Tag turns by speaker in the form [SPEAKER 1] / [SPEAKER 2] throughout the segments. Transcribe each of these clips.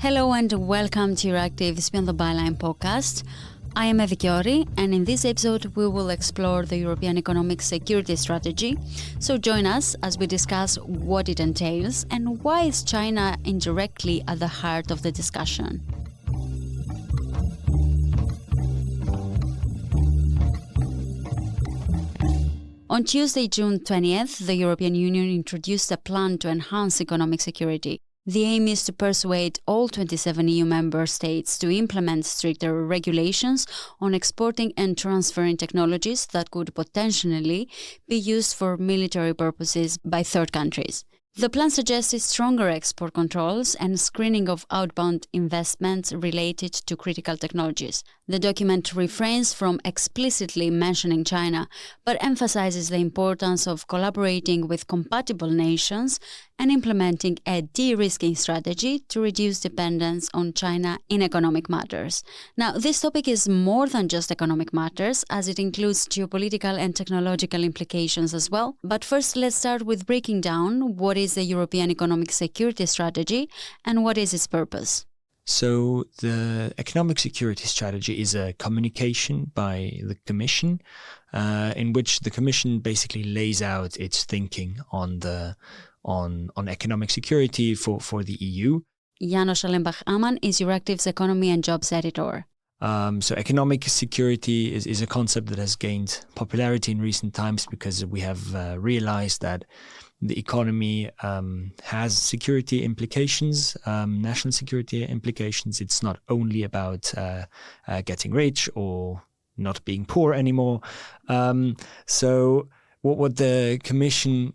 [SPEAKER 1] Hello and welcome to Euractiv's Beyond the Byline podcast. I am Evi Kiori, and in this episode we will explore the European Economic Security Strategy. So join us as we discuss what it entails and why is China indirectly at the heart of the discussion. On Tuesday, June 20th, the European Union introduced a plan to enhance economic security. The aim is to persuade all 27 EU member states to implement stricter regulations on exporting and transferring technologies that could potentially be used for military purposes by third countries. The plan suggested stronger export controls and screening of outbound investments related to critical technologies. The document refrains from explicitly mentioning China, but emphasizes the importance of collaborating with compatible nations and implementing a de-risking strategy to reduce dependence on China in economic matters. Now, this topic is more than just economic matters, as it includes geopolitical and technological implications as well. But first, let's start with breaking down what is the European Economic Security Strategy and what is its purpose.
[SPEAKER 2] So the Economic Security Strategy is a communication by the Commission in which the Commission basically lays out its thinking on economic security for the EU.
[SPEAKER 1] János Allenbach-Amann is Euractiv's Economy and Jobs editor.
[SPEAKER 2] So economic security is a concept that has gained popularity in recent times because we have realized that the economy has security implications, national security implications. It's not only about getting rich or not being poor anymore. So what the Commission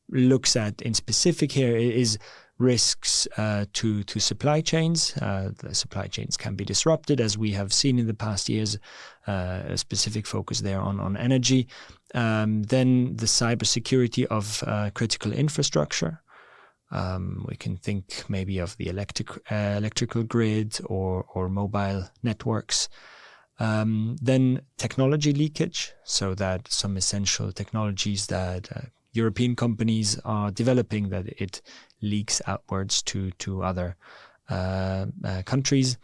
[SPEAKER 2] looks at in specific here is risks to supply chains. The supply chains can be disrupted, as we have seen in the past years, a specific focus there on energy. Then the cybersecurity of critical infrastructure. We can think maybe of the electrical grid or mobile networks. Then technology leakage, so that some essential technologies that European companies are developing, that it leaks outwards to other countries.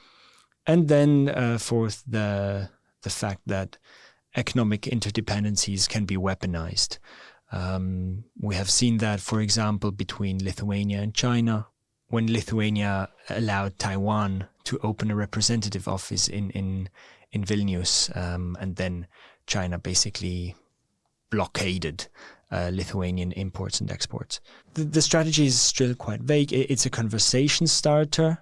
[SPEAKER 2] And then fourth, the fact that economic interdependencies can be weaponized. We have seen that, for example, between Lithuania and China, when Lithuania allowed Taiwan to open a representative office in Vilnius, and then China basically blockaded Lithuanian imports and exports. The strategy is still quite vague. It's a conversation starter.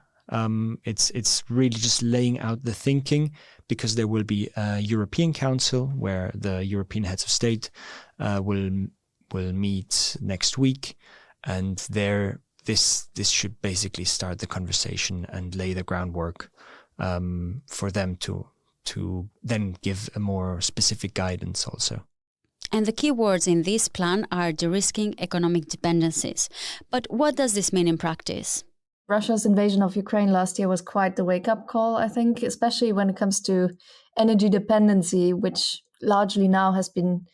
[SPEAKER 2] It's really just laying out the thinking, because there will be a European Council where the European heads of state will meet next week, and there this should basically start the conversation and lay the groundwork for them to then give a more specific guidance also.
[SPEAKER 1] And the key words in this plan are de-risking economic dependencies. But what does this mean in practice?
[SPEAKER 3] Russia's invasion of Ukraine last year was quite the wake-up call, I think, especially when it comes to energy dependency, which largely now has been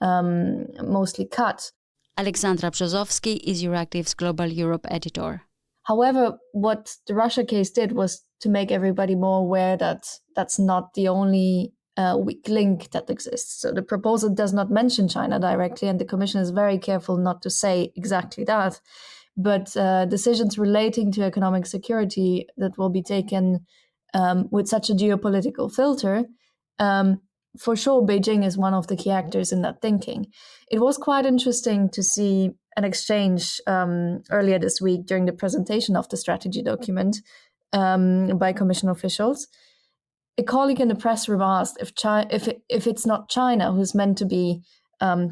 [SPEAKER 3] mostly cut.
[SPEAKER 1] Alexandra Brzozowski is Euractiv's Global Europe editor.
[SPEAKER 3] However, what the Russia case did was to make everybody more aware that that's not the only weak link that exists. So the proposal does not mention China directly, and the Commission is very careful not to say exactly that. But decisions relating to economic security that will be taken with such a geopolitical filter, for sure, Beijing is one of the key actors in that thinking. It was quite interesting to see an exchange earlier this week during the presentation of the strategy document by Commission officials. A colleague in the press room asked if it's not China who's meant to be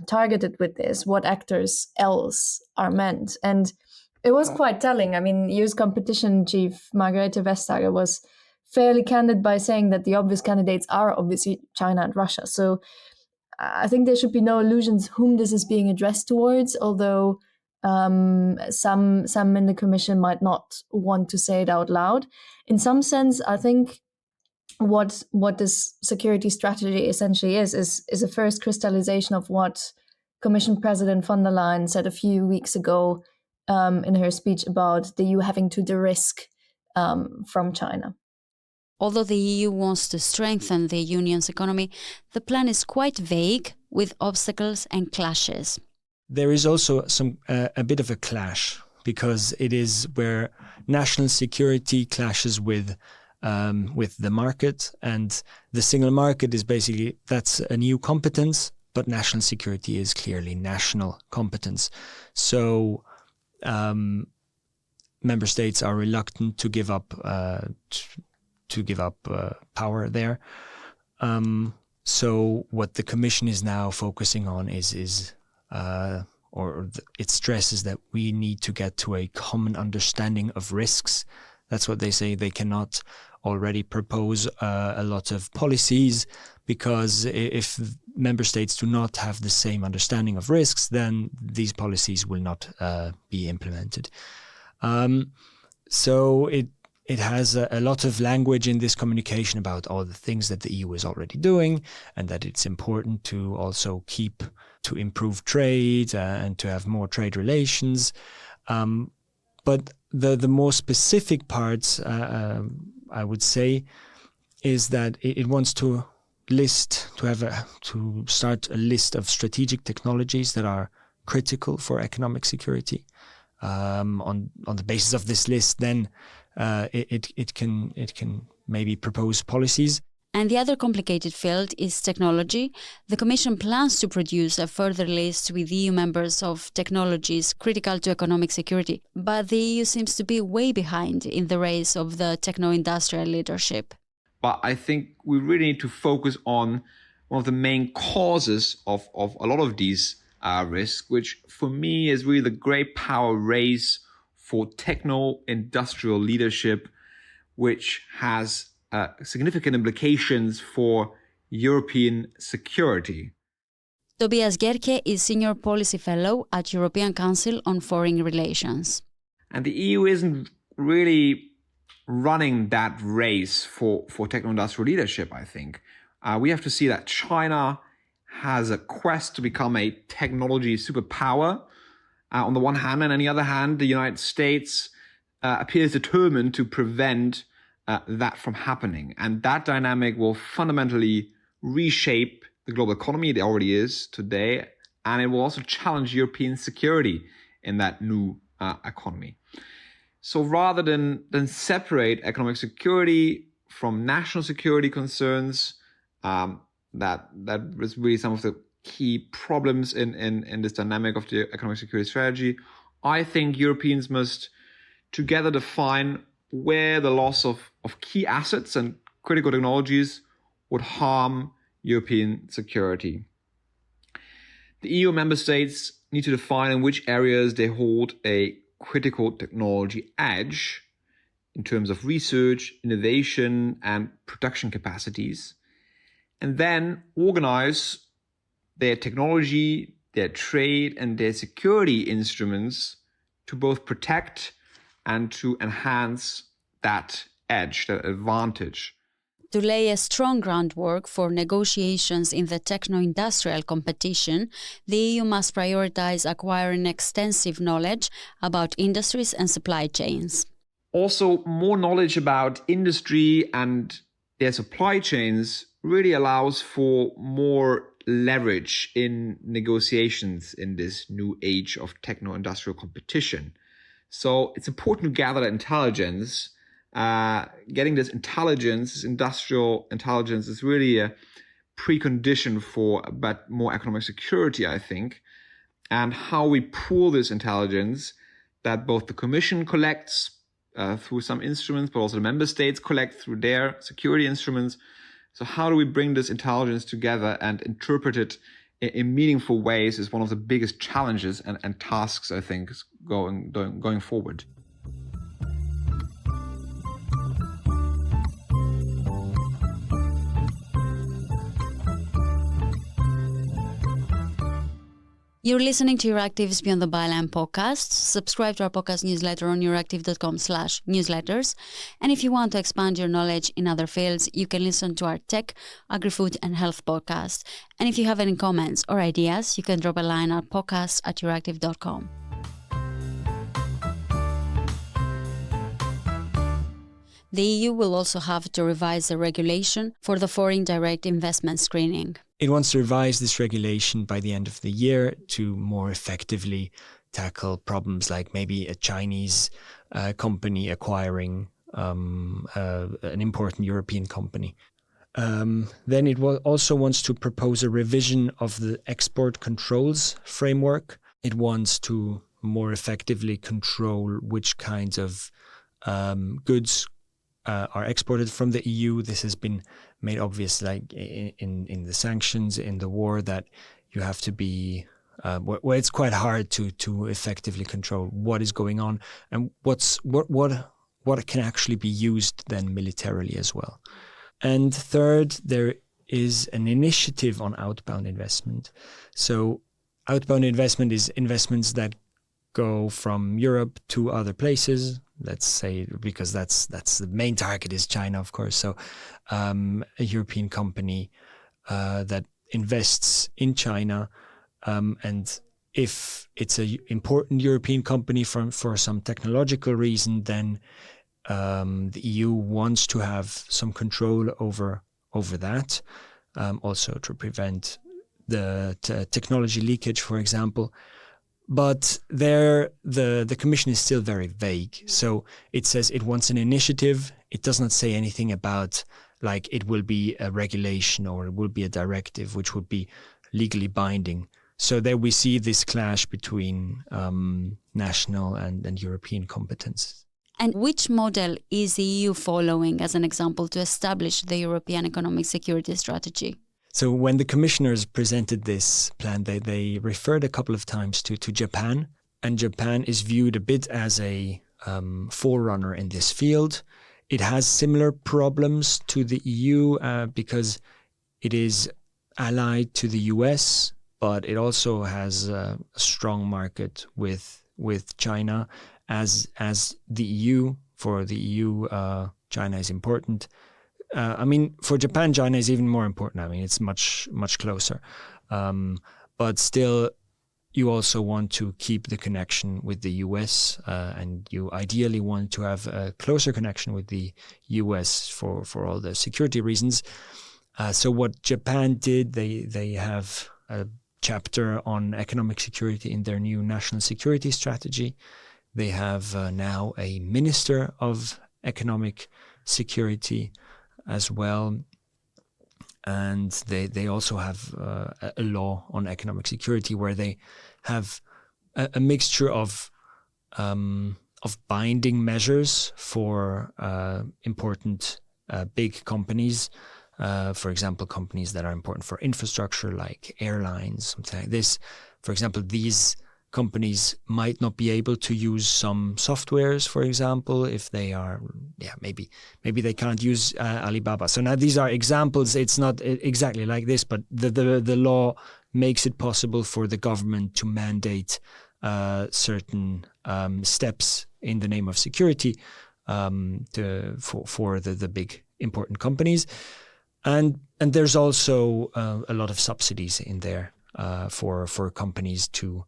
[SPEAKER 3] targeted with this, what actors else are meant. And it was quite telling. I mean, EU's competition chief, Margrethe Vestager, was fairly candid by saying that the obvious candidates are obviously China and Russia. So I think there should be no illusions whom this is being addressed towards, although some in the Commission might not want to say it out loud. In some sense, I think what this security strategy essentially is a first crystallization of what Commission President von der Leyen said a few weeks ago in her speech about the EU having to de-risk from China.
[SPEAKER 1] Although the EU wants to strengthen the union's economy, the plan is quite vague, with obstacles and clashes.
[SPEAKER 2] There is also a bit of a clash, because it is where national security clashes with the market, and the single market is basically, that's a new competence, but national security is clearly national competence. So member states are reluctant to give up power there. So what the Commission is now focusing on it stresses that we need to get to a common understanding of risks. That's what they say. They cannot already propose a lot of policies, because if member states do not have the same understanding of risks, then these policies will not be implemented. So it has a lot of language in this communication about all the things that the EU is already doing, and that it's important to also to improve trade and to have more trade relations. But the more specific parts, I would say, is that it wants to start a list of strategic technologies that are critical for economic security. On the basis of this list, then it can maybe propose policies.
[SPEAKER 1] And the other complicated field is technology. The Commission plans to produce a further list with EU members of technologies critical to economic security, but the EU seems to be way behind in the race of the techno-industrial leadership.
[SPEAKER 4] But I think we really need to focus on one of the main causes of a lot of these risks, which for me is really the great power race for techno-industrial leadership, which has significant implications for European security.
[SPEAKER 1] Tobias Gerke is Senior Policy Fellow at European Council on Foreign Relations.
[SPEAKER 4] And the EU isn't really running that race for techno-industrial leadership, I think. We have to see that China has a quest to become a technology superpower on the one hand, and on the other hand, the United States appears determined to prevent that from happening. And that dynamic will fundamentally reshape the global economy. It already is today. And it will also challenge European security in that new economy. So rather than separate economic security from national security concerns, that is really some of the key problems in this dynamic of the economic security strategy. I think Europeans must together define where the loss of key assets and critical technologies would harm European security. The EU member states need to define in which areas they hold a critical technology edge in terms of research, innovation, and production capacities, and then organize their technology, their trade, and their security instruments to both protect and to enhance that edge, that advantage.
[SPEAKER 1] To lay a strong groundwork for negotiations in the techno-industrial competition, the EU must prioritize acquiring extensive knowledge about industries and supply chains.
[SPEAKER 4] Also, more knowledge about industry and their supply chains really allows for more leverage in negotiations in this new age of techno-industrial competition. So it's important to gather that intelligence. Getting this intelligence, this industrial intelligence, is really a precondition for more economic security, I think. And how we pool this intelligence that both the Commission collects through some instruments, but also the member states collect through their security instruments. So how do we bring this intelligence together and interpret it in meaningful ways is one of the biggest challenges and tasks, I think, going forward.
[SPEAKER 1] You're listening to Euractiv's Beyond the Byline podcast. Subscribe to our podcast newsletter on euractiv.com/newsletters. And if you want to expand your knowledge in other fields, you can listen to our tech, agri-food and health podcast. And if you have any comments or ideas, you can drop a line at podcast@euractiv.com. The EU will also have to revise the regulation for the foreign direct investment screening.
[SPEAKER 2] It wants to revise this regulation by the end of the year to more effectively tackle problems like maybe a Chinese company acquiring an important European company. Then it also wants to propose a revision of the export controls framework. It wants to more effectively control which kinds of goods are exported from the EU. This has been made obvious, like in the sanctions, in the war, that you have to be where it's quite hard to effectively control what is going on and what can actually be used then militarily as well. And third, there is an initiative on outbound investment. So outbound investment is investments that go from Europe to other places, let's say, because that's the main target is China, of course. So a European company that invests in China, and if it's an important European company for some technological reason, then the EU wants to have some control over that, also to prevent the technology leakage, for example. But there, the Commission is still very vague. So it says it wants an initiative. It does not say anything about like it will be a regulation or it will be a directive, which would be legally binding. So there we see this clash between national and European competence.
[SPEAKER 1] And which model is the EU following as an example to establish the European economic security strategy?
[SPEAKER 2] So when the commissioners presented this plan, they referred a couple of times to Japan, and Japan is viewed a bit as a forerunner in this field. It has similar problems to the EU because it is allied to the US, but it also has a strong market with China as the EU. For the EU, China is important. For Japan, China is even more important. It's much closer. But still, you also want to keep the connection with the US, and you ideally want to have a closer connection with the US for all the security reasons. So what Japan did, they have a chapter on economic security in their new national security strategy. They have now a minister of economic security as well, and they also have a law on economic security where they have a mixture of binding measures for important big companies, for example, companies that are important for infrastructure like airlines, something like this. For example, these companies might not be able to use some softwares, for example, if they are, maybe they can't use Alibaba. So now these are examples. It's not exactly like this, but the law makes it possible for the government to mandate certain steps in the name of security for the big important companies. And there's also a lot of subsidies in there for companies to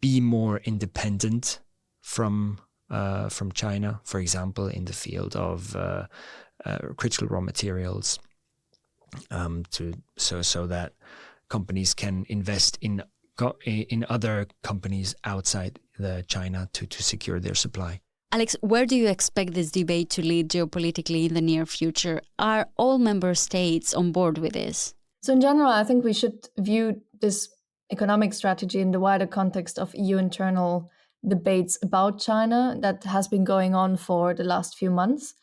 [SPEAKER 2] be more independent from China, for example, in the field of critical raw materials, so that companies can invest in other companies outside China to secure their supply.
[SPEAKER 1] Alex, where do you expect this debate to lead geopolitically in the near future? Are all member states on board with this?
[SPEAKER 3] So in general, I think we should view this economic strategy in the wider context of EU internal debates about China that has been going on for the last few months.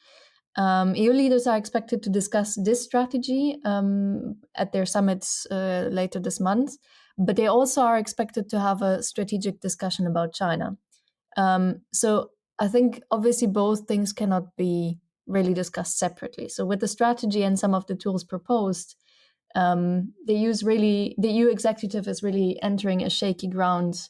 [SPEAKER 3] EU leaders are expected to discuss this strategy at their summits later this month, but they also are expected to have a strategic discussion about China. So I think obviously both things cannot be really discussed separately. So with the strategy and some of the tools proposed, the EU executive is really entering a shaky ground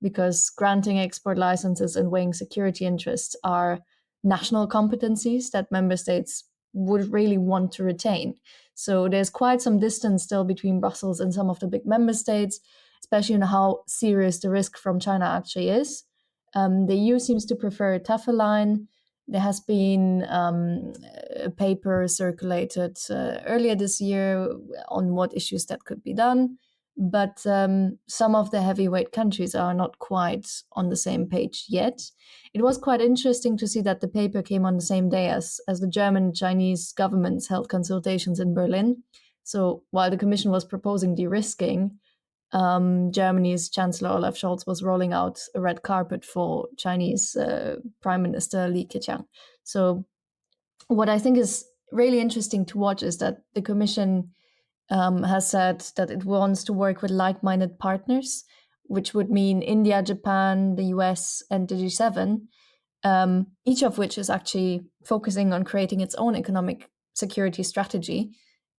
[SPEAKER 3] because granting export licenses and weighing security interests are national competencies that member states would really want to retain. So there's quite some distance still between Brussels and some of the big member states, especially in how serious the risk from China actually is. The EU seems to prefer a tougher line. There has been a paper circulated earlier this year on what issues that could be done. But some of the heavyweight countries are not quite on the same page yet. It was quite interesting to see that the paper came on the same day as the German and Chinese governments held consultations in Berlin. So while the Commission was proposing de-risking, Germany's Chancellor Olaf Scholz was rolling out a red carpet for Chinese Prime Minister Li Keqiang. So what I think is really interesting to watch is that the Commission has said that it wants to work with like-minded partners, which would mean India, Japan, the US, and the G7, each of which is actually focusing on creating its own economic security strategy.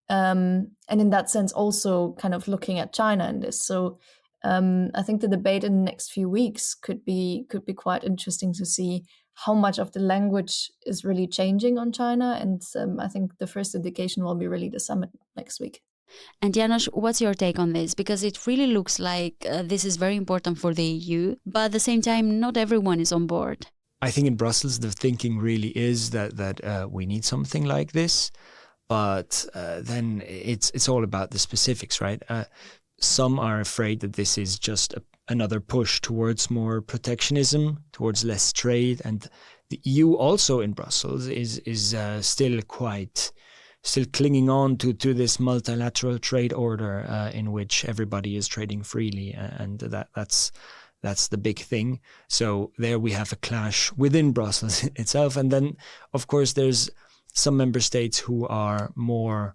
[SPEAKER 3] And in that sense, also kind of looking at China in this. So I think the debate in the next few weeks could be quite interesting to see how much of the language is really changing on China. And I think the first indication will be really the summit next week.
[SPEAKER 1] And Janos, what's your take on this? Because it really looks like this is very important for the EU, but at the same time, not everyone is on board.
[SPEAKER 2] I think in Brussels, the thinking really is that we need something like this. But then it's all about the specifics, right? Some are afraid that this is just another push towards more protectionism, towards less trade. And the EU also in Brussels is still clinging on to this multilateral trade order in which everybody is trading freely. And that's the big thing. So there we have a clash within Brussels itself. And then, of course, there's some member states who are more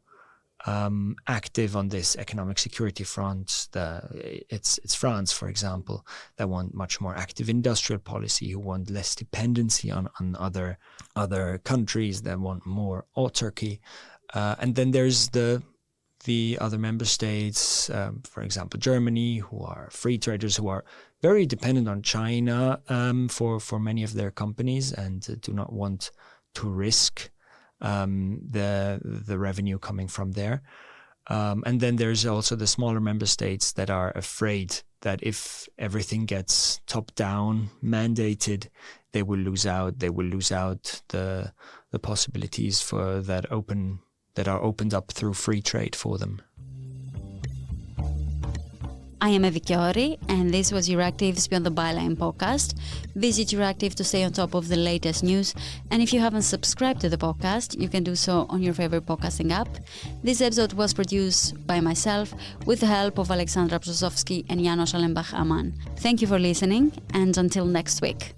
[SPEAKER 2] active on this economic security front. It's France, for example, that want much more active industrial policy, who want less dependency on other countries, that want more autarky. And then there's the other member states, for example, Germany, who are free traders, who are very dependent on China for many of their companies and do not want to risk the revenue coming from there. And then there's also the smaller member states that are afraid that if everything gets top-down mandated, they will lose out. They will lose out the possibilities for that are opened up through free trade for them.
[SPEAKER 1] I am Evi Chiori, and this was Euractiv's Beyond the Byline podcast. Visit Euractiv to stay on top of the latest news, and if you haven't subscribed to the podcast, you can do so on your favorite podcasting app. This episode was produced by myself with the help of Alexandra Brzozowski and Janos Allenbach-Aman. Thank you for listening, and until next week.